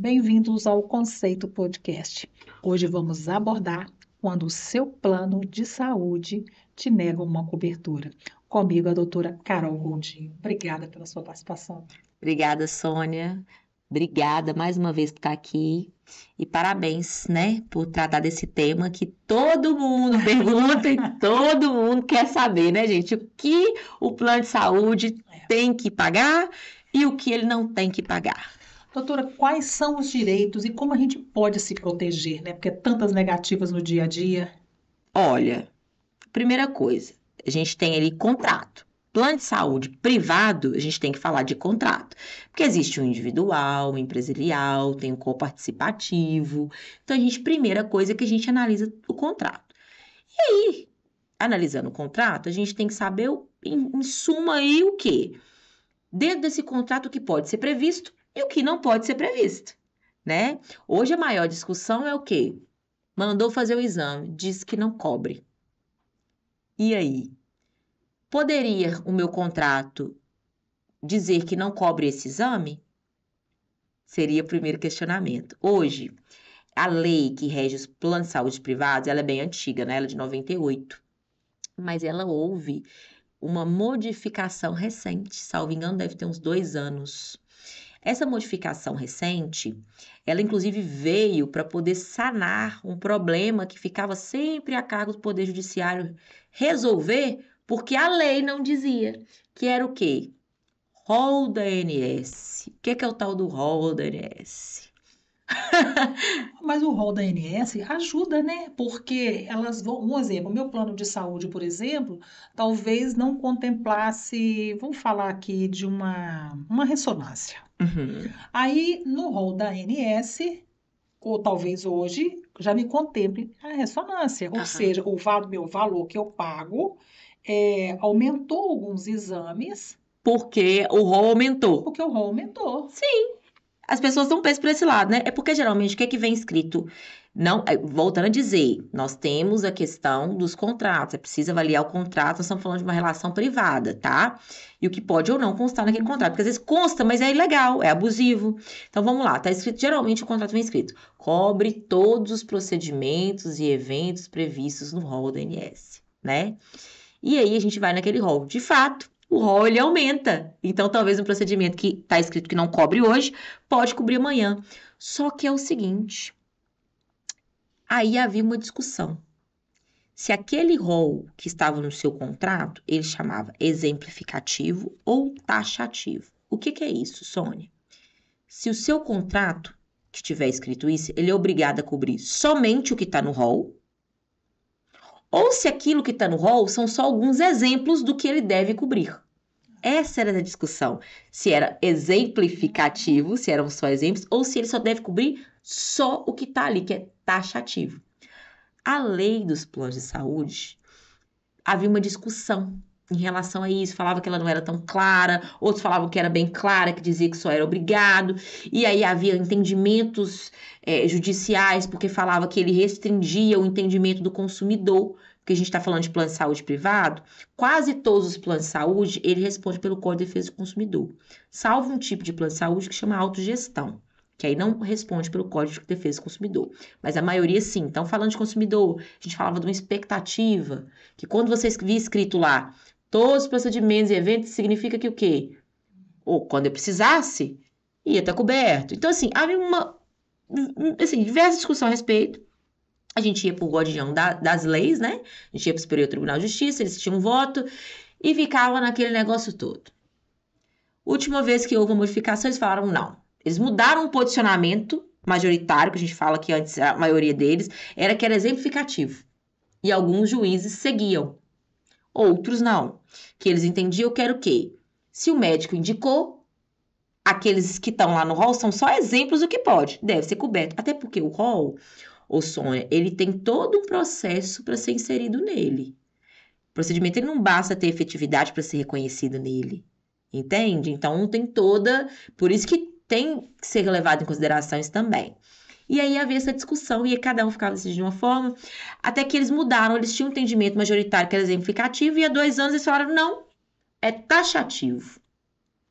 Bem-vindos ao Conceito Podcast. Hoje vamos abordar quando o seu plano de saúde te nega uma cobertura. Comigo, a doutora Carol Gondinho. Obrigada pela sua participação. Obrigada, Sônia. Obrigada mais uma vez por estar aqui. E parabéns, né, por tratar desse tema que todo mundo pergunta e todo mundo quer saber, né, gente? O que o plano de saúde tem que pagar e o que ele não tem que pagar. Doutora, quais são os direitos e como a gente pode se proteger, né? Porque tantas negativas no dia a dia. Olha, primeira coisa, a gente tem ali contrato. Plano de saúde privado, a gente tem que falar de contrato. Porque existe o individual, o empresarial, tem o coparticipativo. Então, primeira coisa é que a gente analisa o contrato. E aí, analisando o contrato, a gente tem que saber, em suma, aí o quê? Dentro desse contrato, o que pode ser previsto e o que não pode ser previsto, né? Hoje, a maior discussão é o quê? Mandou fazer o exame, disse que não cobre. E aí? Poderia o meu contrato dizer que não cobre esse exame? Seria o primeiro questionamento. Hoje, a lei que rege os planos de saúde privados, ela é bem antiga, né? Ela é de 98. Mas ela houve uma modificação recente, salvo engano, deve ter uns 2 anos. Essa modificação recente, ela inclusive veio para poder sanar um problema que ficava sempre a cargo do Poder Judiciário resolver, porque a lei não dizia, que era o quê? Rol da ANS. O que é o tal do rol da ANS? Mas o rol da ANS ajuda, né? Porque elas vão, um exemplo, o meu plano de saúde, por exemplo, talvez não contemplasse, vamos falar aqui de uma ressonância. Uhum. Aí, no rol da ANS, ou talvez hoje, já me contemple a ressonância, ou Aham. seja, meu valor que eu pago aumentou alguns exames, Porque o rol aumentou. porque o rol aumentou. As pessoas não pensam por esse lado, né? É porque geralmente o que é que vem escrito? Não, voltando a dizer, nós temos a questão dos contratos, é preciso avaliar o contrato, nós estamos falando de uma relação privada, tá? E o que pode ou não constar naquele contrato, porque às vezes consta, mas é ilegal, é abusivo. Então vamos lá, tá escrito, geralmente o contrato vem escrito, cobre todos os procedimentos e eventos previstos no rol do INSS, né? E aí a gente vai naquele rol. De fato, o rol ele aumenta. Então, talvez um procedimento que está escrito que não cobre hoje, pode cobrir amanhã. Só que é o seguinte, aí havia uma discussão. Se aquele rol que estava no seu contrato, ele chamava exemplificativo ou taxativo. O que é isso, Sônia? Se o seu contrato, que tiver escrito isso, ele é obrigado a cobrir somente o que está no rol, ou se aquilo que está no rol são só alguns exemplos do que ele deve cobrir. Essa era a discussão. Se era exemplificativo, se eram só exemplos, ou se ele só deve cobrir só o que está ali, que é taxativo. A lei dos planos de saúde, havia uma discussão em relação a isso. Falava que ela não era tão clara, outros falavam que era bem clara, que dizia que só era obrigado. E aí havia entendimentos judiciais, porque falava que ele restringia o entendimento do consumidor. Porque a gente está falando de plano de saúde privado, quase todos os planos de saúde, ele responde pelo Código de Defesa do Consumidor. Salvo um tipo de plano de saúde que chama autogestão, que aí não responde pelo Código de Defesa do Consumidor. Mas a maioria sim. Então, falando de consumidor, a gente falava de uma expectativa, que quando você via escrito lá, todos os procedimentos e eventos, significa que o quê? Ou quando eu precisasse, ia estar coberto. Então, assim, havia diversa discussão a respeito. A gente ia para o guardião das leis, né? A gente ia para o Superior Tribunal de Justiça, eles tinham um voto e ficava naquele negócio todo. Última vez que houve uma modificação, eles falaram não. Eles mudaram o posicionamento majoritário, que a gente fala que antes a maioria deles, era que era exemplificativo. E alguns juízes seguiam. Outros não. Que eles entendiam que era o quê? Se o médico indicou, aqueles que estão lá no rol são só exemplos do que pode. Deve ser coberto. Até porque o rol, ô Sônia, ele tem todo um processo para ser inserido nele. O procedimento ele não basta ter efetividade para ser reconhecido nele. Entende? Então tem toda. Por isso que tem que ser levado em consideração isso também. E aí havia essa discussão, e cada um ficava decidindo de uma forma, até que eles mudaram, eles tinham um entendimento majoritário que era exemplificativo, e há 2 anos eles falaram, não, é taxativo.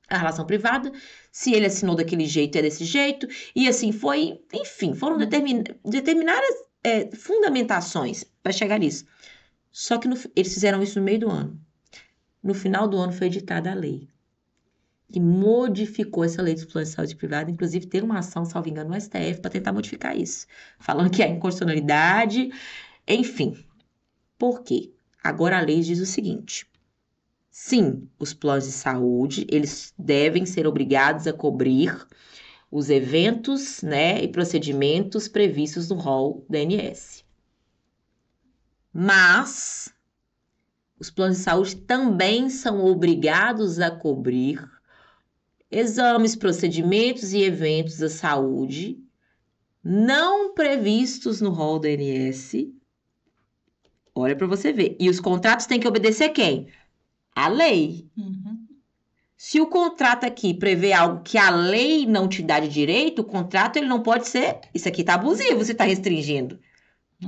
A relação privada, Se ele assinou daquele jeito, é desse jeito. E assim foi, enfim, foram determinadas fundamentações para chegar nisso. Só que eles fizeram isso no meio do ano. No final do ano foi editada a lei, que modificou essa lei dos planos de saúde privada. Inclusive, tem uma ação, salvo engano, no STF para tentar modificar isso. Falando que é inconstitucionalidade, enfim. Por quê? Agora a lei diz o seguinte: sim, os planos de saúde, eles devem ser obrigados a cobrir os eventos, né, e procedimentos previstos no rol da ANS. Mas os planos de saúde também são obrigados a cobrir exames, procedimentos e eventos da saúde não previstos no rol da ANS. Olha para você ver. E os contratos têm que obedecer quem? A lei. Uhum. Se o contrato aqui prevê algo que a lei não te dá de direito, o contrato ele não pode ser. Isso aqui está abusivo, você está restringindo.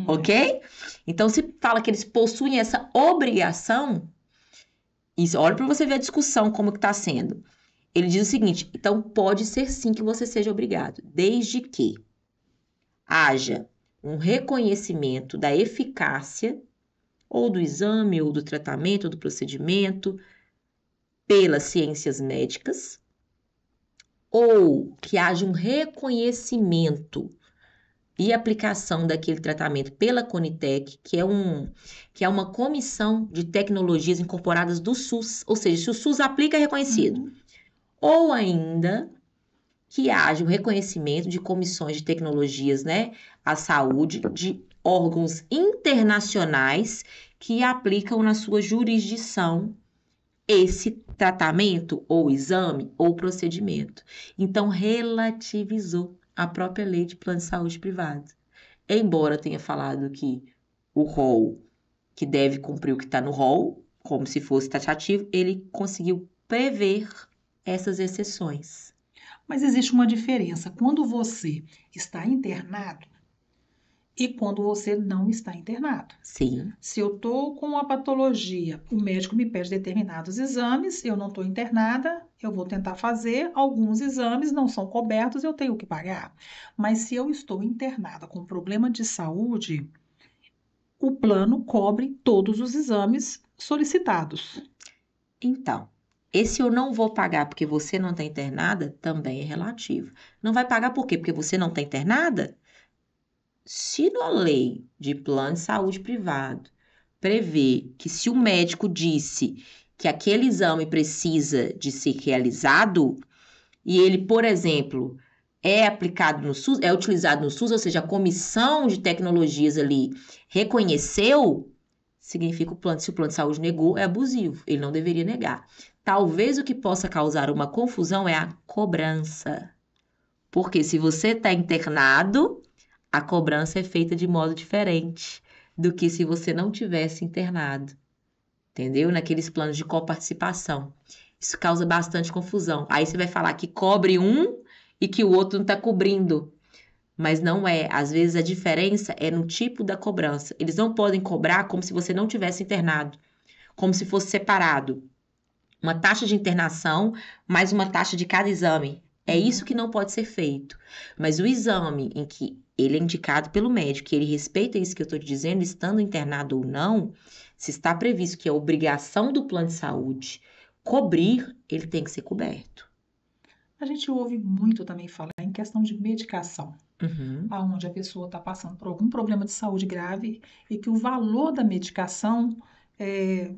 Ok? Então, se fala que eles possuem essa obrigação, isso, olha para você ver a discussão como que está sendo. Ele diz o seguinte: então pode ser sim que você seja obrigado, desde que haja um reconhecimento da eficácia ou do exame, ou do tratamento, ou do procedimento pelas ciências médicas, ou que haja um reconhecimento e aplicação daquele tratamento pela Conitec, que é uma comissão de tecnologias incorporadas do SUS, ou seja, se o SUS aplica, é reconhecido. Ou ainda que haja um reconhecimento de comissões de tecnologias, né, à saúde, de órgãos internacionais que aplicam na sua jurisdição esse tratamento, ou exame, ou procedimento. Então, relativizou a própria lei de plano de saúde privado. Embora tenha falado que o rol, que deve cumprir o que está no rol, como se fosse taxativo, ele conseguiu prever essas exceções. Mas existe uma diferença quando você está internado e quando você não está internado. Sim. Se eu estou com uma patologia, o médico me pede determinados exames, eu não estou internada, eu vou tentar fazer, alguns exames não são cobertos, eu tenho que pagar. Mas se eu estou internada com problema de saúde, o plano cobre todos os exames solicitados. Então, esse eu não vou pagar porque você não está internada também é relativo. Não vai pagar por quê? Porque você não está internada? Se na lei de plano de saúde privado prevê que se o médico disse que aquele exame precisa de ser realizado e ele, por exemplo, é aplicado no SUS, é utilizado no SUS, ou seja, a comissão de tecnologias ali reconheceu, significa se o plano de saúde negou, é abusivo, ele não deveria negar. Talvez o que possa causar uma confusão é a cobrança. Porque se você está internado, a cobrança é feita de modo diferente do que se você não tivesse internado. Entendeu? Naqueles planos de coparticipação. Isso causa bastante confusão. Aí você vai falar que cobre um e que o outro não está cobrindo. Mas não é. Às vezes a diferença é no tipo da cobrança. Eles não podem cobrar como se você não tivesse internado, como se fosse separado. Uma taxa de internação mais uma taxa de cada exame. É isso que não pode ser feito. Mas o exame em que ele é indicado pelo médico, que ele respeita isso que eu estou te dizendo, estando internado ou não, se está previsto que é obrigação do plano de saúde cobrir, ele tem que ser coberto. A gente ouve muito também falar em questão de medicação, Uhum. onde a pessoa está passando por algum problema de saúde grave e que o valor da medicação é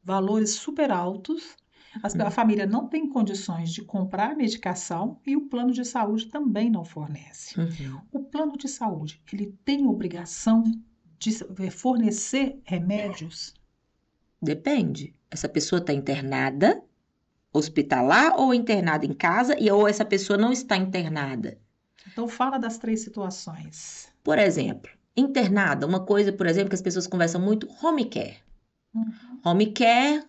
valores super altos. A família não tem condições de comprar medicação e o plano de saúde também não fornece. Uhum. O plano de saúde, ele tem obrigação de fornecer remédios? Depende. Essa pessoa está internada, hospitalar ou internada em casa, ou essa pessoa não está internada? Então, fala das três situações. Por exemplo, internada, uma coisa, por exemplo, que as pessoas conversam muito, home care. Home care,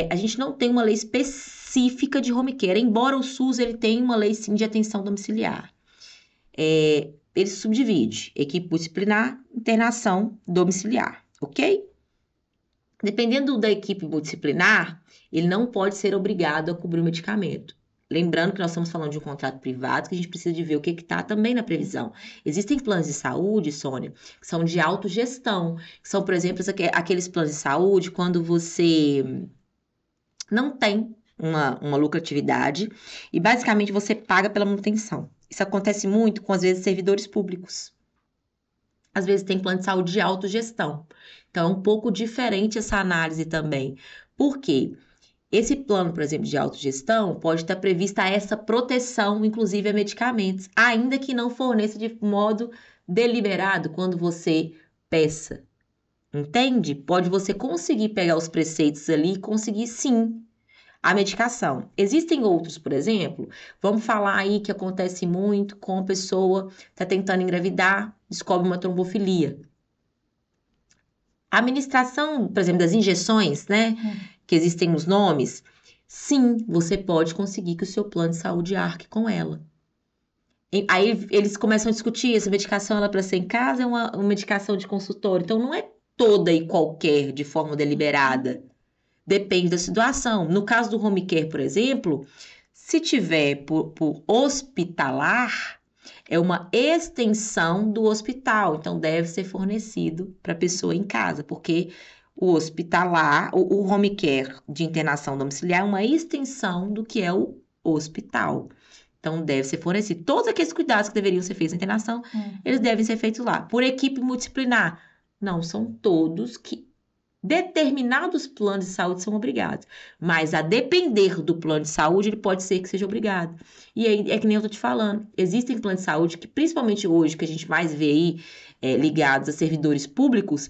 a gente não tem uma lei específica de home care, embora o SUS ele tenha uma lei sim de atenção domiciliar. Ele se subdivide, equipe multidisciplinar, internação domiciliar, ok? Dependendo da equipe multidisciplinar, ele não pode ser obrigado a cobrir o medicamento. Lembrando que nós estamos falando de um contrato privado, que a gente precisa de ver o que está também na previsão. Existem planos de saúde, Sônia, que são de autogestão, que são, por exemplo, aqueles planos de saúde quando você não tem uma lucratividade e basicamente você paga pela manutenção. Isso acontece muito com, às vezes, servidores públicos. Às vezes tem plano de saúde de autogestão. Então, é um pouco diferente essa análise também. Por quê? Esse plano, por exemplo, de autogestão, pode estar prevista essa proteção, inclusive a medicamentos, ainda que não forneça de modo deliberado quando você peça. Entende? Pode você conseguir pegar os preceitos ali e conseguir sim a medicação. Existem outros, por exemplo, vamos falar aí que acontece muito com a pessoa está tentando engravidar, descobre uma trombofilia. A administração, por exemplo, das injeções, né, que existem nos nomes, sim, você pode conseguir que o seu plano de saúde arque com ela. Aí eles começam a discutir, essa medicação ela para ser em casa é uma medicação de consultório, então não é toda e qualquer de forma deliberada. Depende da situação. No caso do home care, por exemplo, se tiver por hospitalar, é uma extensão do hospital, então deve ser fornecido para a pessoa em casa, porque o hospitalar, o home care de internação domiciliar é uma extensão do que é o hospital. Então, deve ser fornecido. Todos aqueles cuidados que deveriam ser feitos na internação, eles devem ser feitos lá. Por equipe multidisciplinar. Não, são todos que determinados planos de saúde são obrigados. Mas a depender do plano de saúde, ele pode ser que seja obrigado. E aí, é que nem eu tô te falando. Existem planos de saúde que, principalmente hoje, que a gente mais vê aí, ligados a servidores públicos,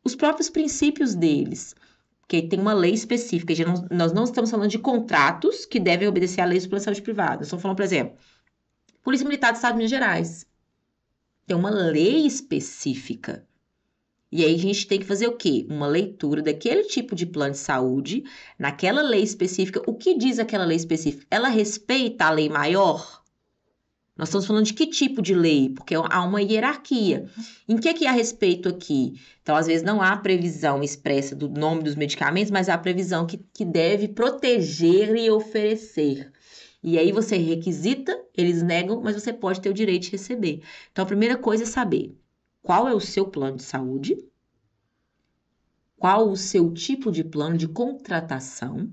os próprios princípios deles, porque tem uma lei específica. Nós não estamos falando de contratos que devem obedecer à lei do plano de saúde privado. Nós estamos falando, por exemplo, Polícia Militar do Estado de Minas Gerais. Tem uma lei específica. E aí a gente tem que fazer o quê? Uma leitura daquele tipo de plano de saúde, naquela lei específica. O que diz aquela lei específica? Ela respeita a lei maior? Nós estamos falando de que tipo de lei? Porque há uma hierarquia. Em que há respeito aqui? Então, às vezes, não há previsão expressa do nome dos medicamentos, mas há previsão que deve proteger e oferecer. E aí você requisita, eles negam, mas você pode ter o direito de receber. Então, a primeira coisa é saber qual é o seu plano de saúde, qual o seu tipo de plano de contratação,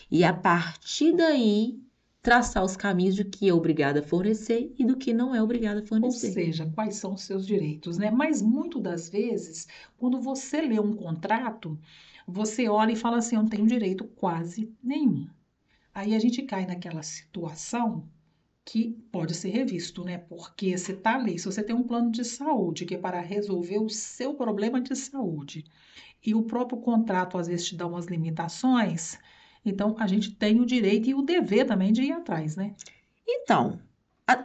e a partir daí traçar os caminhos do que é obrigado a fornecer e do que não é obrigado a Ou fornecer. seja, quais são os seus direitos, né? Mas muito das vezes, quando você lê um contrato, você olha e fala assim, eu não tenho direito quase nenhum. Aí a gente cai naquela situação que pode ser revisto, né? Porque você está ali, se você tem um plano de saúde que é para resolver o seu problema de saúde, e o próprio contrato às vezes te dá umas limitações, então a gente tem o direito e o dever também de ir atrás, né? Então,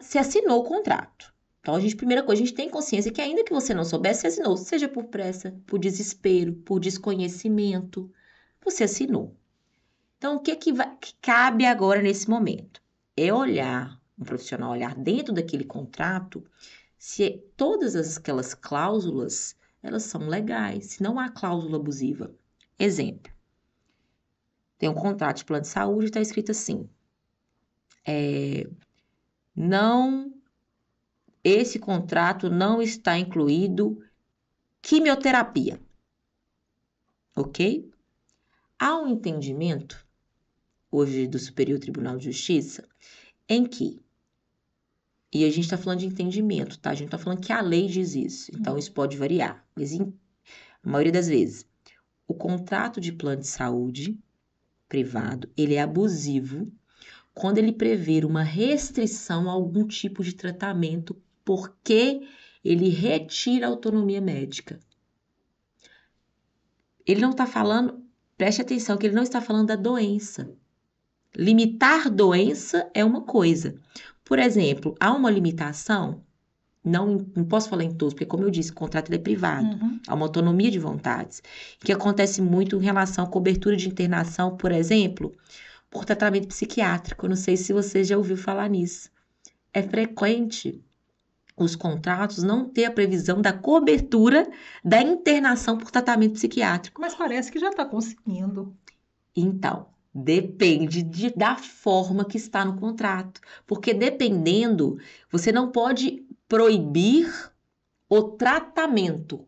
se assinou o contrato. Então, primeira coisa, a gente tem consciência que ainda que você não soubesse, você assinou, seja por pressa, por desespero, por desconhecimento, você assinou. Então, o que cabe agora nesse momento? É olhar, um profissional olhar dentro daquele contrato, se todas aquelas cláusulas, elas são legais, se não há cláusula abusiva. Exemplo, tem um contrato de plano de saúde e está escrito assim, não, esse contrato não está incluído quimioterapia, ok? Há um entendimento, hoje do Superior Tribunal de Justiça, em que, e a gente está falando de entendimento, tá? A gente está falando que a lei diz isso, então isso pode variar, mas a maioria das vezes, o contrato de plano de saúde privado, ele é abusivo quando ele prevê uma restrição a algum tipo de tratamento porque ele retira a autonomia médica. Ele não está falando, preste atenção, que ele não está falando da doença. Limitar doença é uma coisa. Por exemplo, há uma limitação, não posso falar em todos, porque como eu disse, o contrato é privado, há uma autonomia de vontades, que acontece muito em relação à cobertura de internação, por exemplo, por tratamento psiquiátrico. Eu não sei se você já ouviu falar nisso. É frequente os contratos não ter a previsão da cobertura da internação por tratamento psiquiátrico. Mas parece que já está conseguindo. Então, Depende da forma que está no contrato. Porque dependendo, você não pode proibir o tratamento.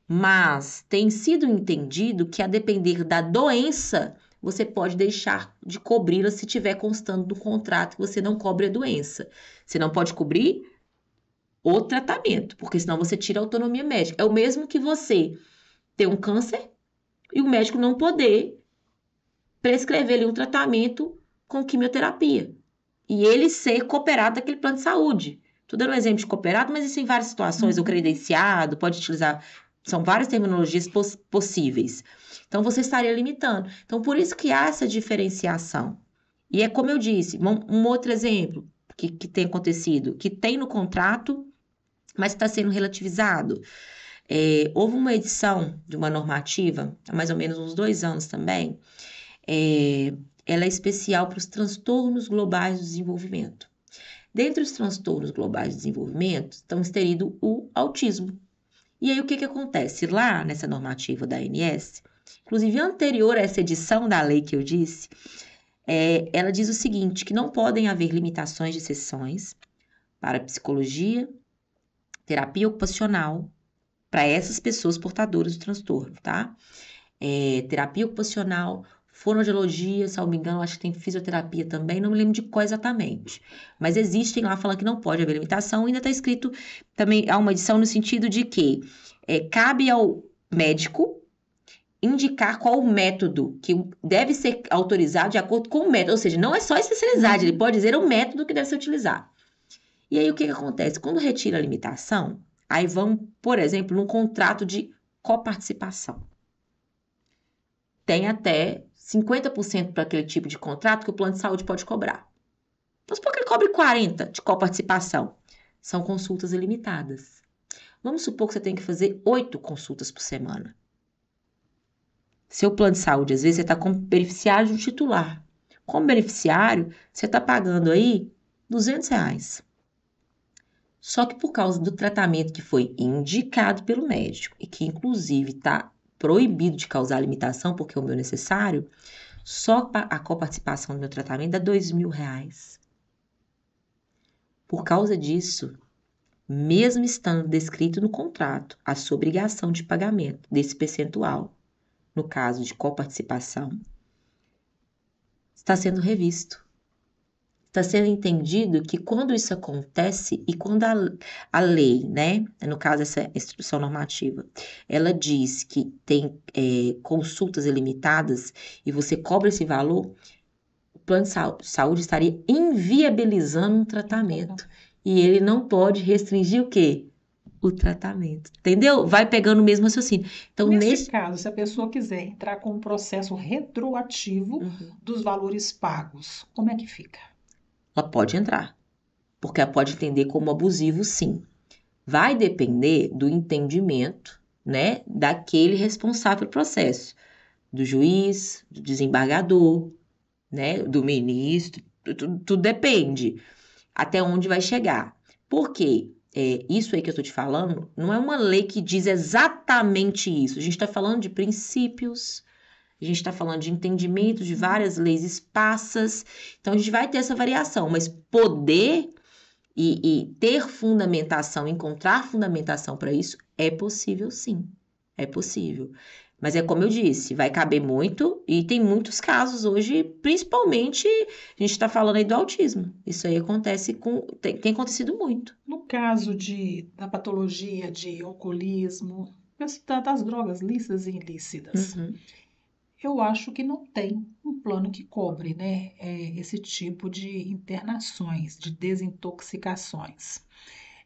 Mas tem sido entendido que, a depender da doença, você pode deixar de cobri-la se tiver constando no contrato que você não cobre a doença. Você não pode cobrir o tratamento, porque senão você tira a autonomia médica. É o mesmo que você ter um câncer e o médico não poder prescrever ali um tratamento com quimioterapia. E ele ser cooperado daquele plano de saúde. Estou dando um exemplo de cooperado, mas isso em várias situações, ou credenciado, pode utilizar, são várias terminologias possíveis. Então, você estaria limitando. Então, por isso que há essa diferenciação. E é como eu disse, um outro exemplo que tem acontecido, que tem no contrato, mas está sendo relativizado. Houve uma edição de uma normativa, há mais ou menos uns 2 anos também, ela é especial para os transtornos globais do desenvolvimento. Dentre os transtornos globais do desenvolvimento, estão inserido o autismo. E aí, o que acontece? Lá, nessa normativa da ANS, inclusive anterior a essa edição da lei que eu disse, ela diz o seguinte, que não podem haver limitações de sessões para psicologia, terapia ocupacional, para essas pessoas portadoras do transtorno, tá? Terapia ocupacional, fonoaudiologia, se eu não me engano, acho que tem fisioterapia também, não me lembro de qual exatamente. Mas existem lá falando que não pode haver limitação, ainda está escrito também, há uma edição no sentido de que cabe ao médico indicar qual o método que deve ser autorizado de acordo com o método, ou seja, não é só especialidade, ele pode dizer o método que deve ser utilizado. E aí o que acontece? Quando retira a limitação, aí vão, por exemplo, num contrato de coparticipação. Tem até 50% para aquele tipo de contrato que o plano de saúde pode cobrar. Então, supor que ele cobre 40% de coparticipação. São consultas ilimitadas. Vamos supor que você tem que fazer 8 consultas por semana. Seu plano de saúde, às vezes, você está como beneficiário de um titular. Como beneficiário, você está pagando aí R$ 200. Só que por causa do tratamento que foi indicado pelo médico e que, inclusive, está proibido de causar limitação, porque é o meu necessário, só a coparticipação do meu tratamento dá R$ 2.000. Por causa disso, mesmo estando descrito no contrato a sua obrigação de pagamento desse percentual, no caso de coparticipação, está sendo revisto. Está sendo entendido que quando isso acontece e quando a lei, né, no caso essa instrução normativa, ela diz que tem consultas ilimitadas e você cobra esse valor, o plano de saúde estaria inviabilizando um tratamento. E ele não pode restringir o quê? O tratamento. Entendeu? Vai pegando o mesmo raciocínio. Então, Nesse caso, se a pessoa quiser entrar com um processo retroativo dos valores pagos, como é que fica? Ela pode entrar, porque ela pode entender como abusivo, sim. Vai depender do entendimento, né, daquele responsável pelo processo, do juiz, do desembargador, né, do ministro, tudo depende até onde vai chegar. Por quê? Isso aí que eu estou te falando não é uma lei que diz exatamente isso. A gente está falando de princípios, a gente está falando de entendimento de várias leis esparsas. Então, a gente vai ter essa variação, mas poder e ter fundamentação, encontrar fundamentação para isso, é possível sim. É possível. Mas é como eu disse, vai caber muito e tem muitos casos hoje, principalmente, a gente está falando aí do autismo. Isso aí acontece tem acontecido muito. No caso da patologia de alcoolismo, das drogas lícitas e ilícitas, eu acho que não tem um plano que cobre, né, esse tipo de internações, de desintoxicações.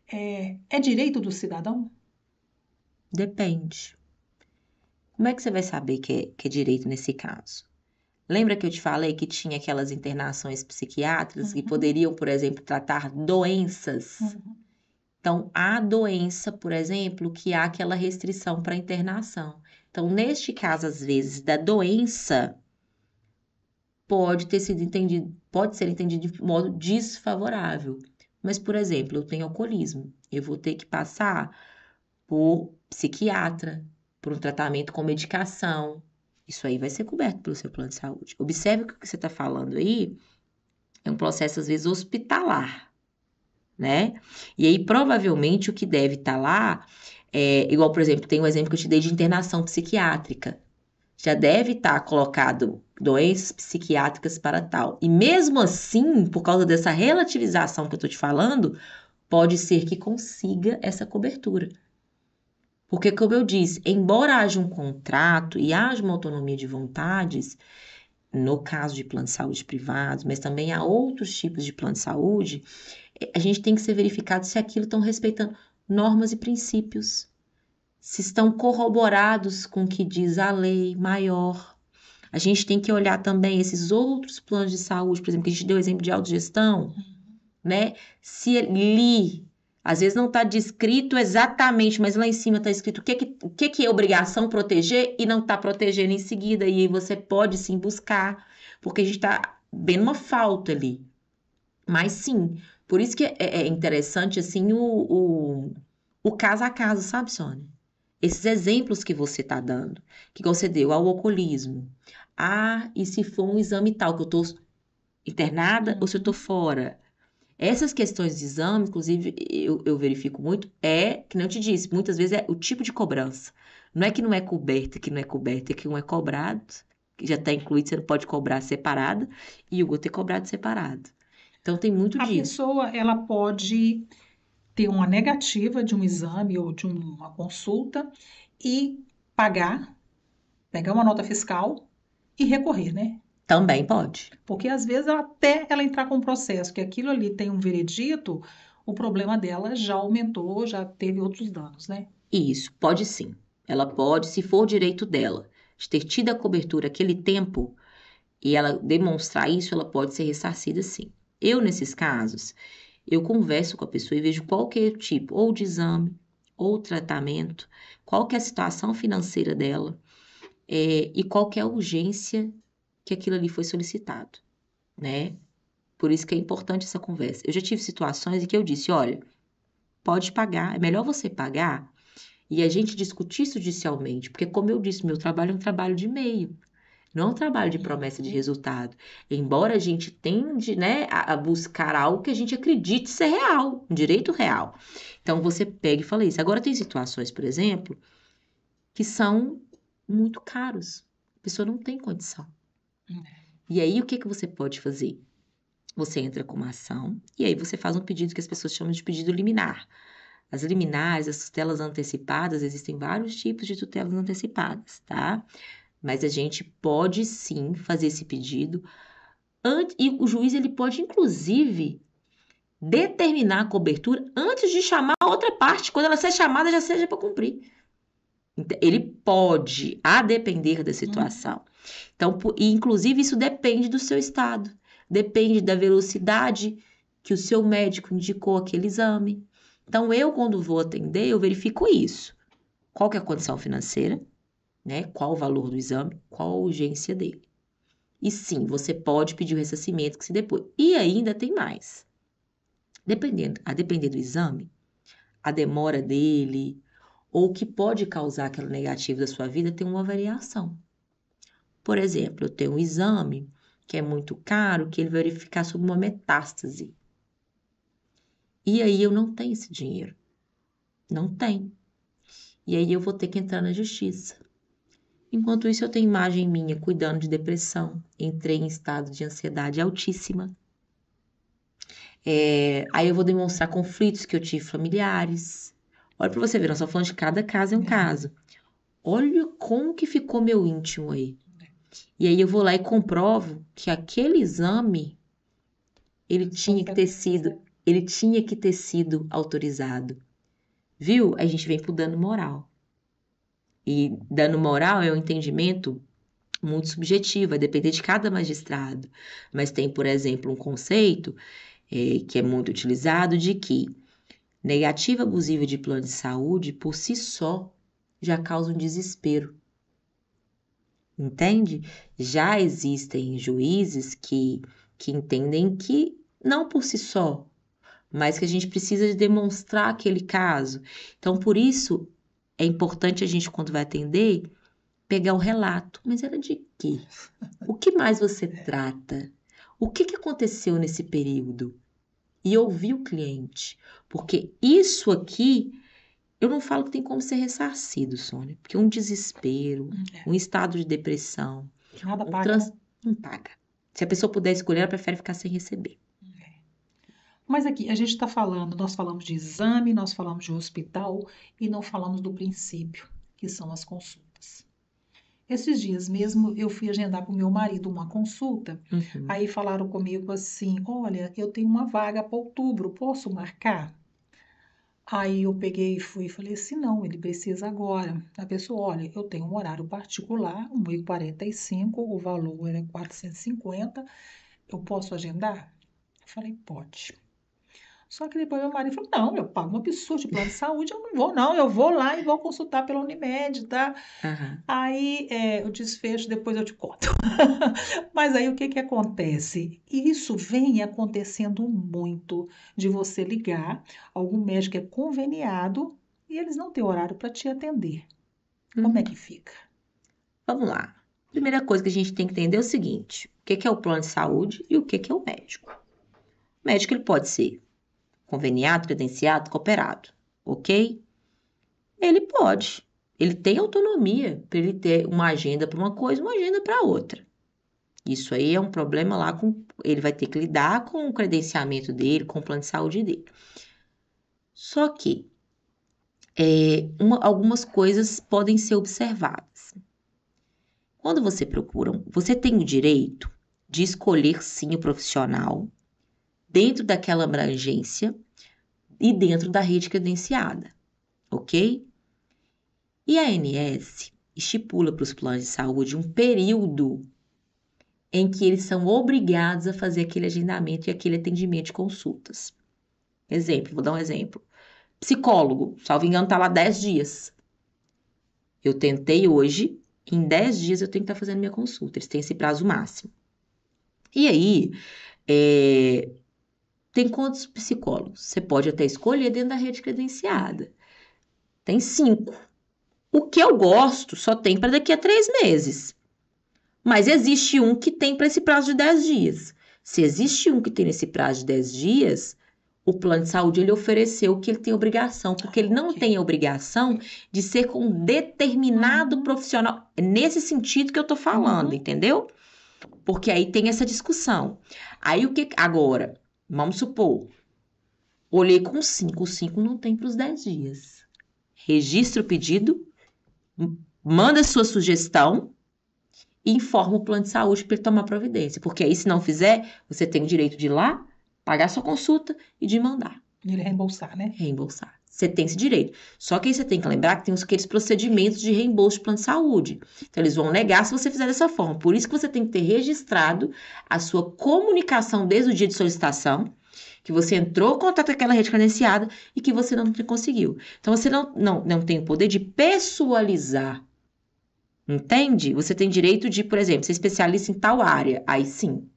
É direito do cidadão? Depende. Como é que você vai saber que é direito nesse caso? Lembra que eu te falei que tinha aquelas internações psiquiátricas que poderiam, por exemplo, tratar doenças? Então, há doença, por exemplo, que há aquela restrição para internação. Então, neste caso, às vezes, da doença, pode ser entendido de modo desfavorável. Mas, por exemplo, eu tenho alcoolismo, eu vou ter que passar por psiquiatra, por um tratamento com medicação. Isso aí vai ser coberto pelo seu plano de saúde. Observe que o que você está falando aí é um processo, às vezes, hospitalar, né? E aí, provavelmente, o que deve estar lá igual, por exemplo, tem um exemplo que eu te dei de internação psiquiátrica. Já deve estar colocado doenças psiquiátricas para tal. E mesmo assim, por causa dessa relativização que eu estou te falando, pode ser que consiga essa cobertura. Porque, como eu disse, embora haja um contrato e haja uma autonomia de vontades, no caso de plano de saúde privados, mas também há outros tipos de plano de saúde, a gente tem que ser verificado se aquilo estão respeitando normas e princípios, se estão corroborados com o que diz a lei maior. A gente tem que olhar também esses outros planos de saúde, por exemplo, que a gente deu o exemplo de autogestão, né? Se ali, às vezes não está descrito exatamente, mas lá em cima está escrito o que é obrigação proteger e não está protegendo em seguida, e aí você pode sim buscar, porque a gente está vendo uma falta ali. Mas sim, por isso que é interessante, assim, o caso a caso, sabe, Sônia? Esses exemplos que você está dando, que você deu ao alcoolismo. Ah, e se for um exame tal, que eu estou internada ou se eu estou fora? Essas questões de exame, inclusive, eu verifico muito, que nem eu te disse, muitas vezes é o tipo de cobrança. Não é que não é coberto, que não é coberto, é que um é cobrado, que já está incluído, você não pode cobrar separado, e o outro é cobrado separado. Então, tem muito A disso. pessoa, ela pode ter uma negativa de um exame ou de uma consulta e pagar, pegar uma nota fiscal e recorrer, né? Também pode. Porque às vezes até ela entrar com um processo que aquilo ali tem um veredito, o problema dela já aumentou, já teve outros danos, né? Isso, pode sim. Ela pode, se for direito dela, de ter tido a cobertura aquele tempo e ela demonstrar isso, ela pode ser ressarcida sim. Eu, nesses casos, eu converso com a pessoa e vejo qual que é o tipo, ou de exame, ou tratamento, qual que é a situação financeira dela, e qual que é a urgência que aquilo ali foi solicitado, né? Por isso que é importante essa conversa. Eu já tive situações em que eu disse, olha, pode pagar, é melhor você pagar e a gente discutir isso judicialmente, porque como eu disse, meu trabalho é um trabalho de meio, não é um trabalho de promessa de resultado. Embora a gente tende, né, a buscar algo que a gente acredite ser real, um direito real. Então você pega e fala isso. Agora tem situações, por exemplo, que são muito caros. A pessoa não tem condição. E aí o que que você pode fazer? Você entra com uma ação e aí você faz um pedido que as pessoas chamam de pedido liminar. As liminares, as tutelas antecipadas, existem vários tipos de tutelas antecipadas, tá? Mas a gente pode sim fazer esse pedido e o juiz ele pode inclusive determinar a cobertura antes de chamar a outra parte, quando ela ser chamada já seja para cumprir. Ele pode, a depender da situação. Então, e inclusive isso depende do seu estado, depende da velocidade que o seu médico indicou aquele exame. Então, eu quando vou atender, eu verifico isso. Qual que é a condição financeira, né? Qual o valor do exame, qual a urgência dele. E sim, você pode pedir o ressarcimento que se depois. E ainda tem mais. A depender do exame, a demora dele, ou o que pode causar aquela negativa da sua vida, tem uma variação. Por exemplo, eu tenho um exame que é muito caro, que ele vai verificar sobre uma metástase. E aí eu não tenho esse dinheiro. Não tenho. E aí eu vou ter que entrar na justiça. Enquanto isso, eu tenho imagem minha cuidando de depressão. Entrei em estado de ansiedade altíssima. Aí eu vou demonstrar conflitos que eu tive familiares. Olha para você ver, nós estamos falando de cada caso é um caso. Olha como que ficou meu íntimo aí. E aí eu vou lá e comprovo que aquele exame ele tinha que ter sido autorizado. Viu? A gente vem pro dano moral. E dano moral é um entendimento muito subjetivo, vai depender de cada magistrado. Mas tem, por exemplo, um conceito que é muito utilizado de que negativa abusiva de plano de saúde, por si só, já causa um desespero. Entende? Já existem juízes que entendem que não por si só, mas que a gente precisa de demonstrar aquele caso. Então, por isso, é importante a gente, quando vai atender, pegar o relato. Mas era de quê? O que mais você trata? O que aconteceu nesse período? E ouvir o cliente. Porque isso aqui, eu não falo que tem como ser ressarcido, Sônia. Porque um desespero, um estado de depressão, Nada paga, né? não paga. Se a pessoa puder escolher, ela prefere ficar sem receber. Mas aqui, a gente está falando, nós falamos de exame, nós falamos de hospital e não falamos do princípio, que são as consultas. Esses dias mesmo eu fui agendar para o meu marido uma consulta, aí falaram comigo assim: olha, eu tenho uma vaga para outubro, posso marcar? Aí eu peguei e fui e falei assim: não, ele precisa agora. A pessoa: olha, eu tenho um horário particular, 1h45, o valor era 450, eu posso agendar? Eu falei: pode. Só que depois meu marido falou: não, eu pago uma pessoa de plano de saúde, eu não vou, não, eu vou lá e vou consultar pela Unimed, tá? Aí o desfecho depois eu te conto. Mas aí o que acontece? Isso vem acontecendo muito de você ligar, algum médico é conveniado e eles não têm horário para te atender. Como é que fica? Vamos lá. Primeira coisa que a gente tem que entender é o seguinte: o que é o plano de saúde e o que é o médico. O médico ele pode ser conveniado, credenciado, cooperado, ok? Ele pode. Ele tem autonomia para ele ter uma agenda para uma coisa, uma agenda para outra. Isso aí é um problema lá com... Ele vai ter que lidar com o credenciamento dele, com o plano de saúde dele. Só que algumas coisas podem ser observadas. Quando você procura, você tem o direito de escolher sim o profissional dentro daquela abrangência e dentro da rede credenciada, ok? E a ANS estipula para os planos de saúde um período em que eles são obrigados a fazer aquele agendamento e aquele atendimento de consultas. Exemplo, vou dar um exemplo. Psicólogo, salvo engano, está lá 10 dias. Eu tentei hoje, em 10 dias eu tenho que estar fazendo minha consulta. Eles têm esse prazo máximo. E aí, tem quantos psicólogos? Você pode até escolher dentro da rede credenciada. Tem 5. O que eu gosto só tem para daqui a 3 meses. Mas existe um que tem para esse prazo de 10 dias. Se existe um que tem esse prazo de 10 dias, o plano de saúde ele ofereceu que ele tem obrigação, porque ele não tem a obrigação de ser com um determinado profissional. É nesse sentido que eu tô falando, entendeu? Porque aí tem essa discussão. Aí o que... Agora, vamos supor, olhei com 5, o 5 não tem para os 10 dias. Registra o pedido, manda sua sugestão e informa o plano de saúde para ele tomar providência. Porque aí, se não fizer, você tem o direito de ir lá, pagar sua consulta e de mandar. E ele reembolsar, né? Reembolsar. Você tem esse direito. Só que aí você tem que lembrar que tem aqueles procedimentos de reembolso de plano de saúde. Então, eles vão negar se você fizer dessa forma. Por isso que você tem que ter registrado a sua comunicação desde o dia de solicitação, que você entrou em contato com aquela rede credenciada e que você não conseguiu. Então, você não tem o poder de pessoalizar. Entende? Você tem direito de, por exemplo, ser especialista em tal área. Aí sim.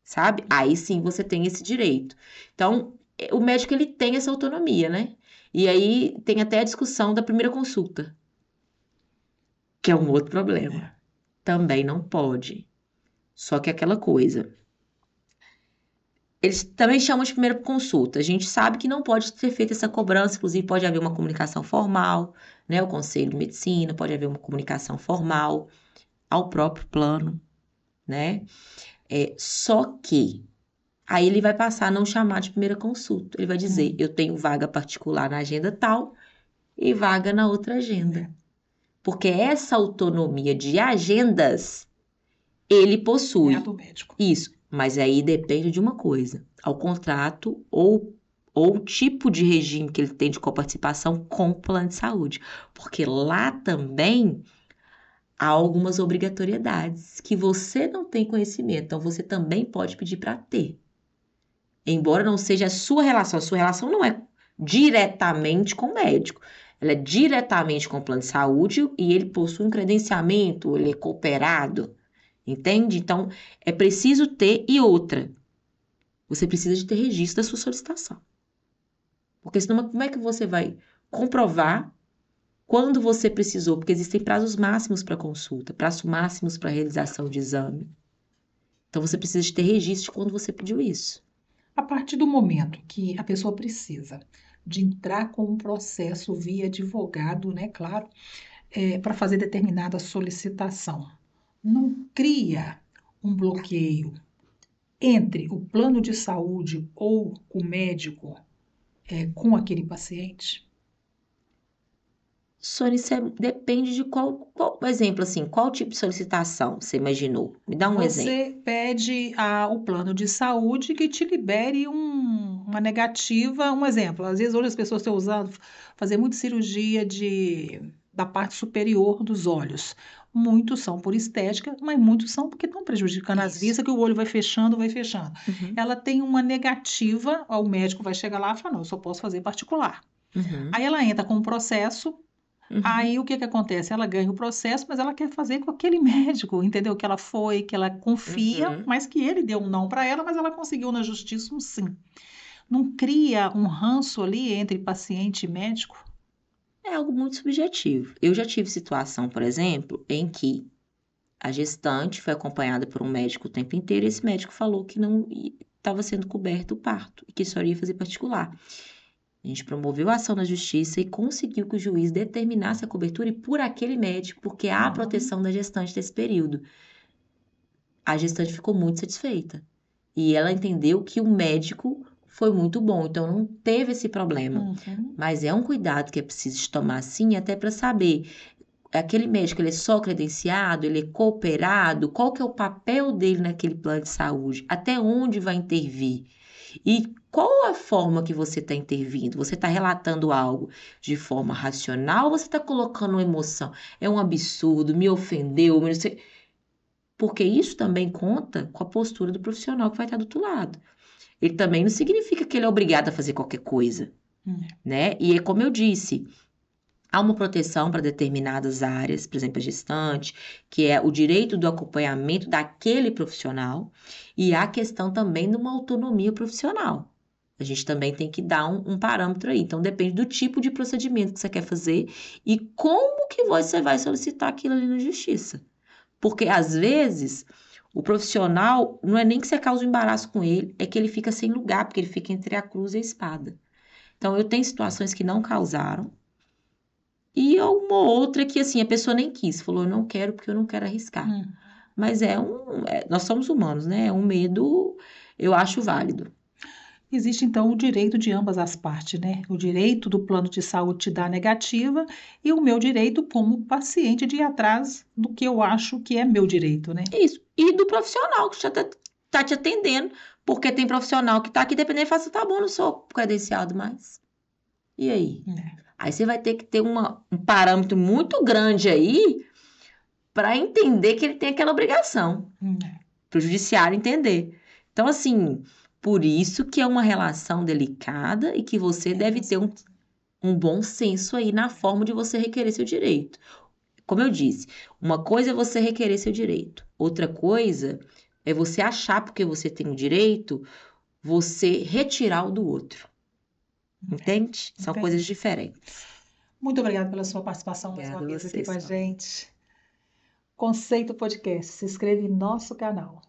Sabe? Aí sim você tem esse direito. Então, o médico ele tem essa autonomia, né? E aí tem até a discussão da primeira consulta, que é um outro problema. Também não pode. Só que é aquela coisa. Eles também chamam de primeira consulta. A gente sabe que não pode ser feita essa cobrança, inclusive pode haver uma comunicação formal, né? O Conselho de Medicina, pode haver uma comunicação formal ao próprio plano, né? Só que aí ele vai passar a não chamar de primeira consulta. Ele vai dizer, eu tenho vaga particular na agenda tal e vaga na outra agenda. Porque essa autonomia de agendas, ele possui. É a do médico. Isso, mas aí depende de uma coisa. Ao contrato ou o tipo de regime que ele tem de coparticipação com o plano de saúde. Porque lá também há algumas obrigatoriedades que você não tem conhecimento. Então, você também pode pedir para ter. Embora não seja a sua relação não é diretamente com o médico. Ela é diretamente com o plano de saúde e ele possui um credenciamento, ele é cooperado. Entende? Então, é preciso ter e outra. Você precisa de ter registro da sua solicitação. Porque senão, como é que você vai comprovar Quando você precisou, porque existem prazos máximos para consulta, prazos máximos para realização de exame. Então você precisa de ter registro de quando você pediu isso. A partir do momento que a pessoa precisa de entrar com um processo via advogado, né, claro, para fazer determinada solicitação, não cria um bloqueio entre o plano de saúde ou o médico com aquele paciente? Sônia, isso depende de qual exemplo, assim, qual tipo de solicitação você imaginou? Me dá um exemplo. Você pede ao plano de saúde que te libere uma negativa, um exemplo. Às vezes hoje as pessoas estão usando fazer muita cirurgia da parte superior dos olhos. Muitos são por estética, mas muitos são porque estão prejudicando as Isso. vistas, que o olho vai fechando, vai fechando. Uhum, Ela tem uma negativa, o médico vai chegar lá e falar, não, eu só posso fazer particular. uhum, Aí ela entra com um processo. uhum, Aí o que que acontece? Ela ganha o processo, mas ela quer fazer com aquele médico, entendeu? Que ela foi, que ela confia, uhum. mas que ele deu um não para ela, mas ela conseguiu na justiça um sim. Não cria um ranço ali entre paciente e médico? É algo muito subjetivo. Eu já tive situação, por exemplo, em que a gestante foi acompanhada por um médico o tempo inteiro e esse médico falou que não estava sendo coberto o parto e que só iria fazer particular. A gente promoveu a ação na justiça e conseguiu que o juiz determinasse a cobertura e por aquele médico, porque há a Uhum, proteção da gestante nesse período. A gestante ficou muito satisfeita e ela entendeu que o médico foi muito bom, então não teve esse problema. uhum, Mas é um cuidado que é preciso tomar sim, até para saber, aquele médico ele é só credenciado, ele é cooperado, qual que é o papel dele naquele plano de saúde, até onde vai intervir e qual a forma que você está intervindo? Você está relatando algo de forma racional ou você está colocando uma emoção? É um absurdo, me ofendeu, me não sei. Porque isso também conta com a postura do profissional que vai estar do outro lado. Ele também não significa que ele é obrigado a fazer qualquer coisa, uhum. né? E é como eu disse, há uma proteção para determinadas áreas, por exemplo, a gestante, que é o direito do acompanhamento daquele profissional, e há a questão também de uma autonomia profissional. A gente também tem que dar um parâmetro aí. Então, depende do tipo de procedimento que você quer fazer e como que você vai solicitar aquilo ali na justiça. Porque, às vezes, o profissional, não é nem que você causa um embaraço com ele, é que ele fica sem lugar, porque ele fica entre a cruz e a espada. Então, eu tenho situações que não causaram, e uma outra que, assim, a pessoa nem quis, falou, eu não quero porque eu não quero arriscar. Hum. Mas nós somos humanos, né? É um medo, eu acho válido. Existe então o direito de ambas as partes, né? O direito do plano de saúde te dar negativa e o meu direito como paciente de ir atrás do que eu acho que é meu direito, né? Isso. E do profissional que já tá te atendendo, porque tem profissional que tá aqui dependendo e fala assim, tá bom, não sou credenciado mais. E aí? É, Aí você vai ter que ter um parâmetro muito grande aí para entender que ele tem aquela obrigação, é, para o judiciário entender. Então, assim, por isso que é uma relação delicada e que você deve ter exato. um bom senso aí na forma de você requerer seu direito. Como eu disse, uma coisa é você requerer seu direito, outra coisa é você achar porque você tem o direito, você retirar o do outro. Entende? São coisas Entendi. diferentes. Muito obrigada pela sua participação mais uma Obrigada a vez aqui você, com a Sônia. gente. Conceito Podcast, se inscreva em nosso canal.